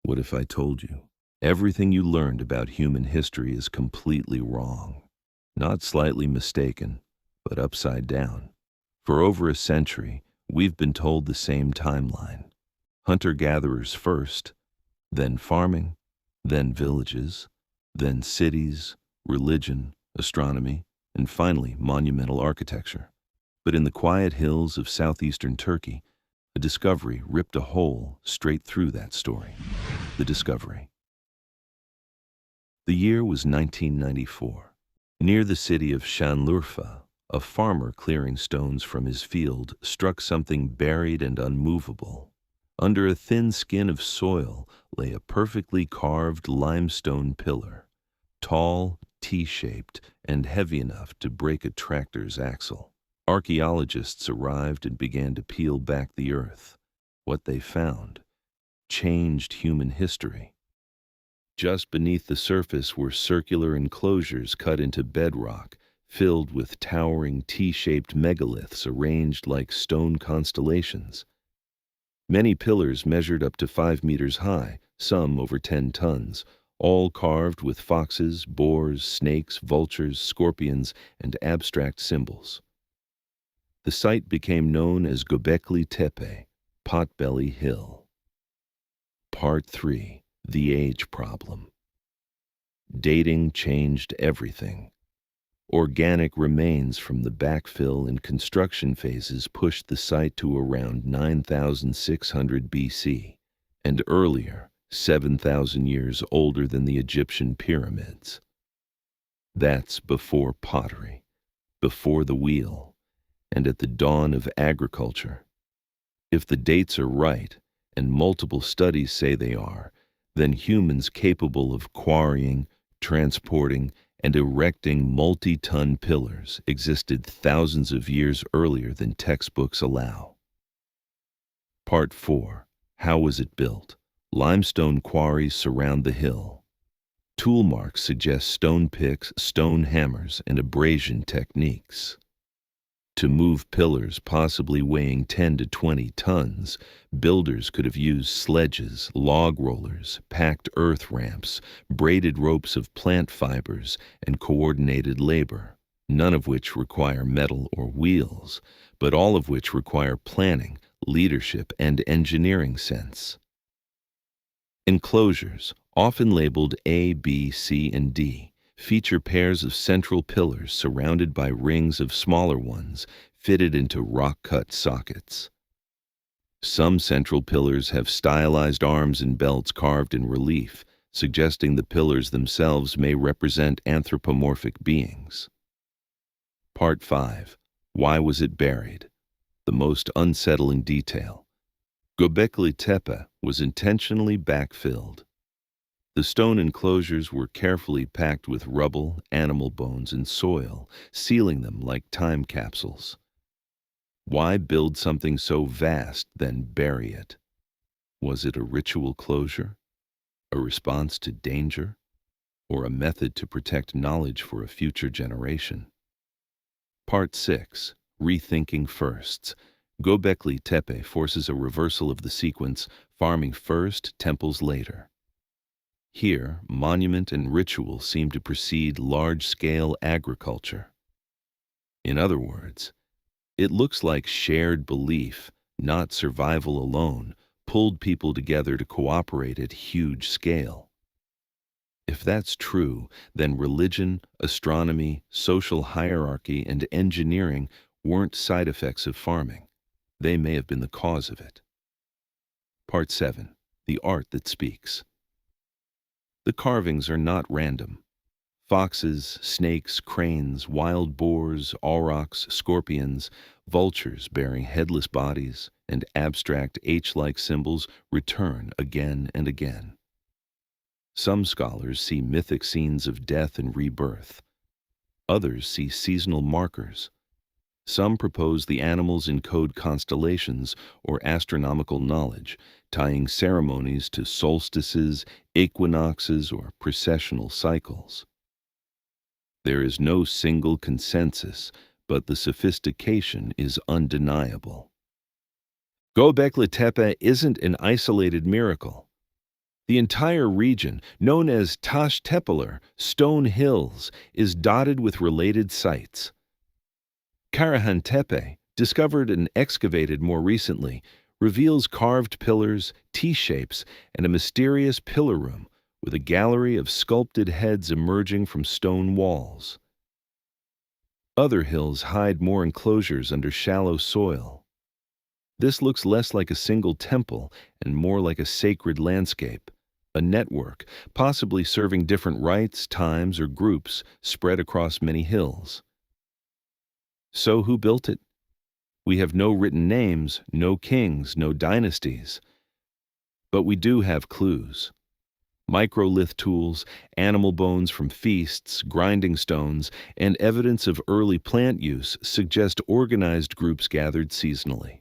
What if I told you everything you learned about human history is completely wrong? Not slightly mistaken, but upside down. For over a century, we've been told the same timeline. Hunter-gatherers first, then farming, then villages, then cities, religion, astronomy, and finally monumental architecture. But in the quiet hills of southeastern Turkey, a discovery ripped a hole straight through that story. The discovery. The year was 1994. Near the city of Şanlıurfa, a farmer clearing stones from his field struck something buried and unmovable. Under a thin skin of soil lay a perfectly carved limestone pillar, tall, T-shaped, and heavy enough to break a tractor's axle. Archaeologists arrived and began to peel back the earth. What they found changed human history. Just beneath the surface were circular enclosures cut into bedrock, filled with towering T-shaped megaliths arranged like stone constellations. Many pillars measured up to 5 meters high, some over 10 tons, all carved with foxes, boars, snakes, vultures, scorpions, and abstract symbols. The site became known as Göbekli Tepe, Potbelly Hill. Part 3. The Age Problem. Dating changed everything. Organic remains from the backfill and construction phases pushed the site to around 9,600 BC, and earlier, 7,000 years older than the Egyptian pyramids. That's before pottery, before the wheel, and at the dawn of agriculture. If the dates are right, and multiple studies say they are, then humans capable of quarrying, transporting, and erecting multi-ton pillars existed thousands of years earlier than textbooks allow. Part 4. How was it built? Limestone quarries surround the hill. Tool marks suggest stone picks, stone hammers, and abrasion techniques. To move pillars possibly weighing 10 to 20 tons, builders could have used sledges, log rollers, packed earth ramps, braided ropes of plant fibers, and coordinated labor, none of which require metal or wheels, but all of which require planning, leadership, and engineering sense. Enclosures, often labeled A, B, C, and D, feature pairs of central pillars surrounded by rings of smaller ones fitted into rock-cut sockets. Some central pillars have stylized arms and belts carved in relief, suggesting the pillars themselves may represent anthropomorphic beings. Part 5. Why was it buried? The most unsettling detail. Göbekli Tepe was intentionally backfilled. The stone enclosures were carefully packed with rubble, animal bones, and soil, sealing them like time capsules. Why build something so vast, then bury it? Was it a ritual closure, a response to danger, or a method to protect knowledge for a future generation? Part 6. Rethinking Firsts. Göbekli Tepe forces a reversal of the sequence, farming first, temples later. Here, monument and ritual seem to precede large-scale agriculture. In other words, it looks like shared belief, not survival alone, pulled people together to cooperate at huge scale. If that's true, then religion, astronomy, social hierarchy, and engineering weren't side effects of farming. They may have been the cause of it. Part 7. The Art That Speaks. The carvings are not random. Foxes, snakes, cranes, wild boars, aurochs, scorpions, vultures bearing headless bodies, and abstract H-like symbols return again and again. Some scholars see mythic scenes of death and rebirth. Others see seasonal markers. Some propose the animals encode constellations or astronomical knowledge, tying ceremonies to solstices, equinoxes, or precessional cycles. There is no single consensus, but the sophistication is undeniable. Göbekli Tepe isn't an isolated miracle. The entire region, known as Taş Tepeler, Stone Hills, is dotted with related sites. Karahan Tepe, discovered and excavated more recently, reveals carved pillars, T-shapes, and a mysterious pillar room with a gallery of sculpted heads emerging from stone walls. Other hills hide more enclosures under shallow soil. This looks less like a single temple and more like a sacred landscape, a network, possibly serving different rites, times, or groups spread across many hills. So who built it? We have no written names, no kings, no dynasties. But we do have clues. Microlith tools, animal bones from feasts, grinding stones, and evidence of early plant use suggest organized groups gathered seasonally.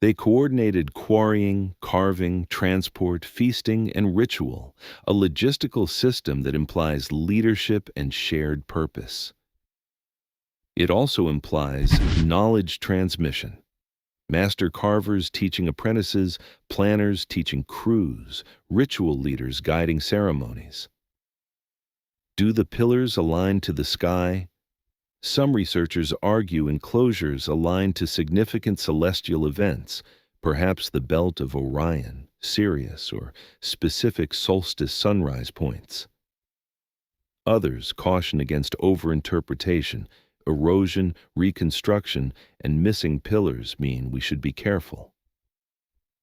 They coordinated quarrying, carving, transport, feasting, and ritual, a logistical system that implies leadership and shared purpose. It also implies knowledge transmission. Master carvers teaching apprentices, planners teaching crews, ritual leaders guiding ceremonies. Do the pillars align to the sky? Some researchers argue enclosures align to significant celestial events, perhaps the belt of Orion, Sirius, or specific solstice sunrise points. Others caution against overinterpretation. Erosion, reconstruction, and missing pillars mean we should be careful.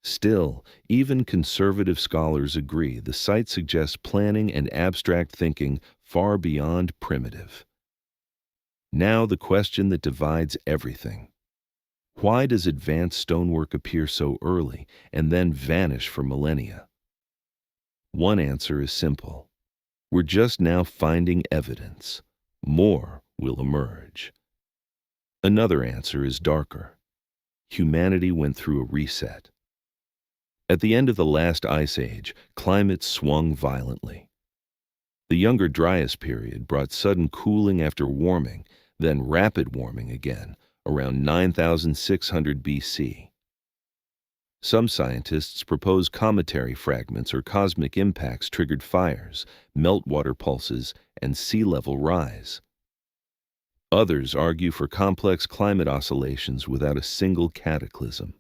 Still, even conservative scholars agree the site suggests planning and abstract thinking far beyond primitive. Now the question that divides everything. Why does advanced stonework appear so early and then vanish for millennia? One answer is simple. We're just now finding evidence. More will emerge. Another answer is darker. Humanity went through a reset. At the end of the last ice age, climate swung violently. The Younger Dryas period brought sudden cooling after warming, then rapid warming again, around 9600 BC. Some scientists propose cometary fragments or cosmic impacts triggered fires, meltwater pulses, and sea level rise. Others argue for complex climate oscillations without a single cataclysm.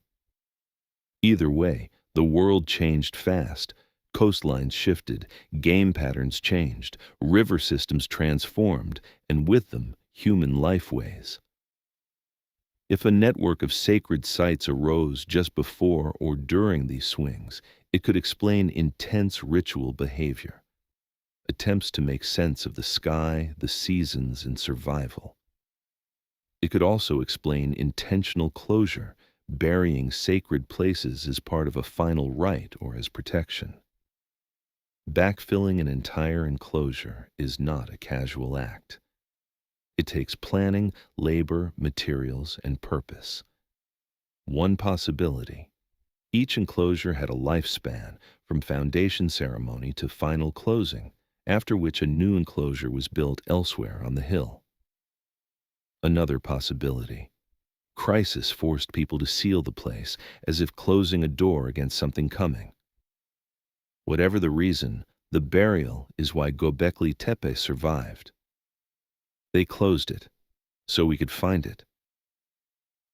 Either way, the world changed fast. Coastlines shifted, game patterns changed, river systems transformed, and with them, human lifeways. If a network of sacred sites arose just before or during these swings, it could explain intense ritual behavior, attempts to make sense of the sky, the seasons, and survival. It could also explain intentional closure, burying sacred places as part of a final rite or as protection. Backfilling an entire enclosure is not a casual act. It takes planning, labor, materials, and purpose. One possibility: each enclosure had a lifespan from foundation ceremony to final closing, after which a new enclosure was built elsewhere on the hill. Another possibility: crisis forced people to seal the place, as if closing a door against something coming. Whatever the reason, the burial is why Göbekli Tepe survived. They closed it, so we could find it.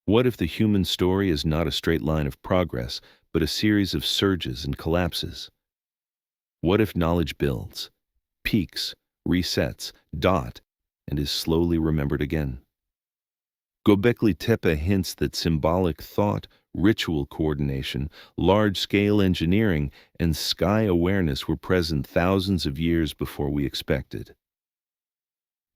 What if the human story is not a straight line of progress, but a series of surges and collapses? What if knowledge builds, peaks, resets, and is slowly remembered again? Göbekli Tepe hints that symbolic thought, ritual coordination, large-scale engineering, and sky awareness were present thousands of years before we expected.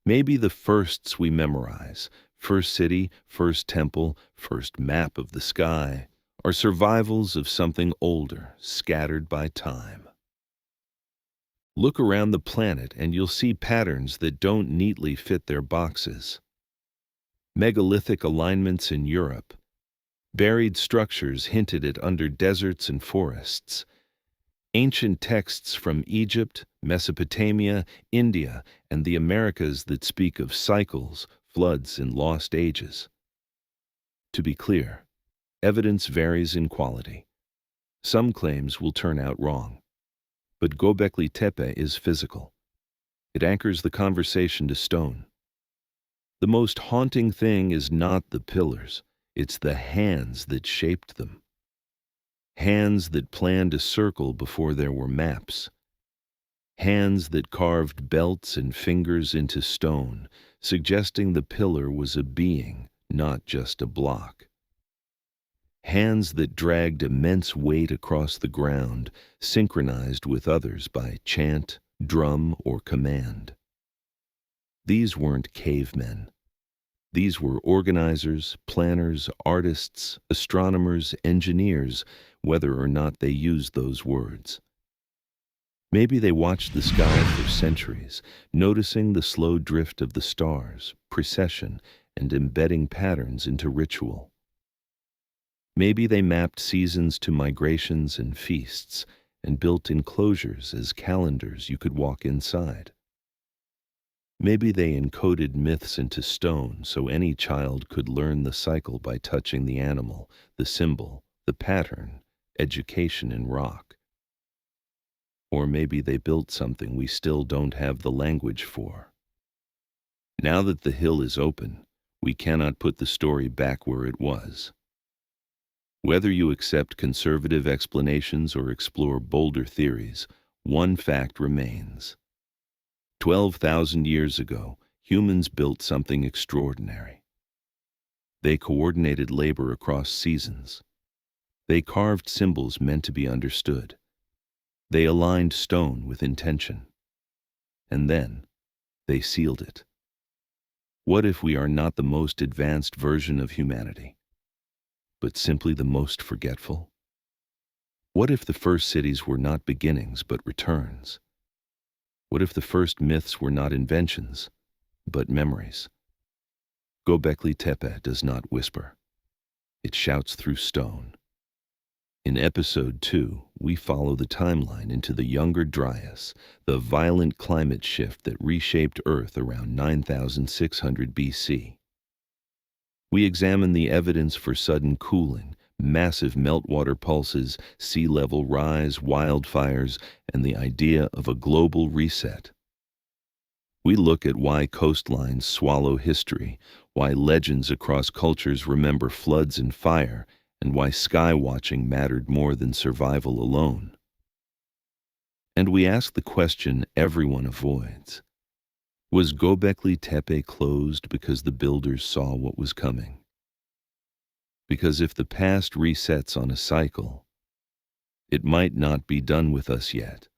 Maybe the firsts we memorize, first city, first temple, first map of the sky, are survivals of something older, scattered by time. Look around the planet and you'll see patterns that don't neatly fit their boxes. Megalithic alignments in Europe, buried structures hinted at under deserts and forests, ancient texts from Egypt, Mesopotamia, India, and the Americas that speak of cycles, floods, and lost ages. To be clear, evidence varies in quality. Some claims will turn out wrong. But Göbekli Tepe is physical. It anchors the conversation to stone. The most haunting thing is not the pillars, it's the hands that shaped them. Hands that planned a circle before there were maps. Hands that carved belts and fingers into stone, suggesting the pillar was a being, not just a block. Hands that dragged immense weight across the ground, synchronized with others by chant, drum, or command. These weren't cavemen. These were organizers, planners, artists, astronomers, engineers, whether or not they used those words. Maybe they watched the sky for centuries, noticing the slow drift of the stars, precession, and embedding patterns into ritual. Maybe they mapped seasons to migrations and feasts, and built enclosures as calendars you could walk inside. Maybe they encoded myths into stone so any child could learn the cycle by touching the animal, the symbol, the pattern, education in rock. Or maybe they built something we still don't have the language for. Now that the hill is open, we cannot put the story back where it was. Whether you accept conservative explanations or explore bolder theories, one fact remains. 12,000 years ago, humans built something extraordinary. They coordinated labor across seasons. They carved symbols meant to be understood. They aligned stone with intention. And then, they sealed it. What if we are not the most advanced version of humanity, but simply the most forgetful? What if the first cities were not beginnings, but returns? What if the first myths were not inventions, but memories? Göbekli Tepe does not whisper. It shouts through stone. In episode 2, we follow the timeline into the Younger Dryas, the violent climate shift that reshaped Earth around 9600 BC. We examine the evidence for sudden cooling, massive meltwater pulses, sea level rise, wildfires, and the idea of a global reset. We look at why coastlines swallow history, why legends across cultures remember floods and fire, and why sky watching mattered more than survival alone. And we ask the question everyone avoids. Was Göbekli Tepe closed because the builders saw what was coming? Because if the past resets on a cycle, it might not be done with us yet.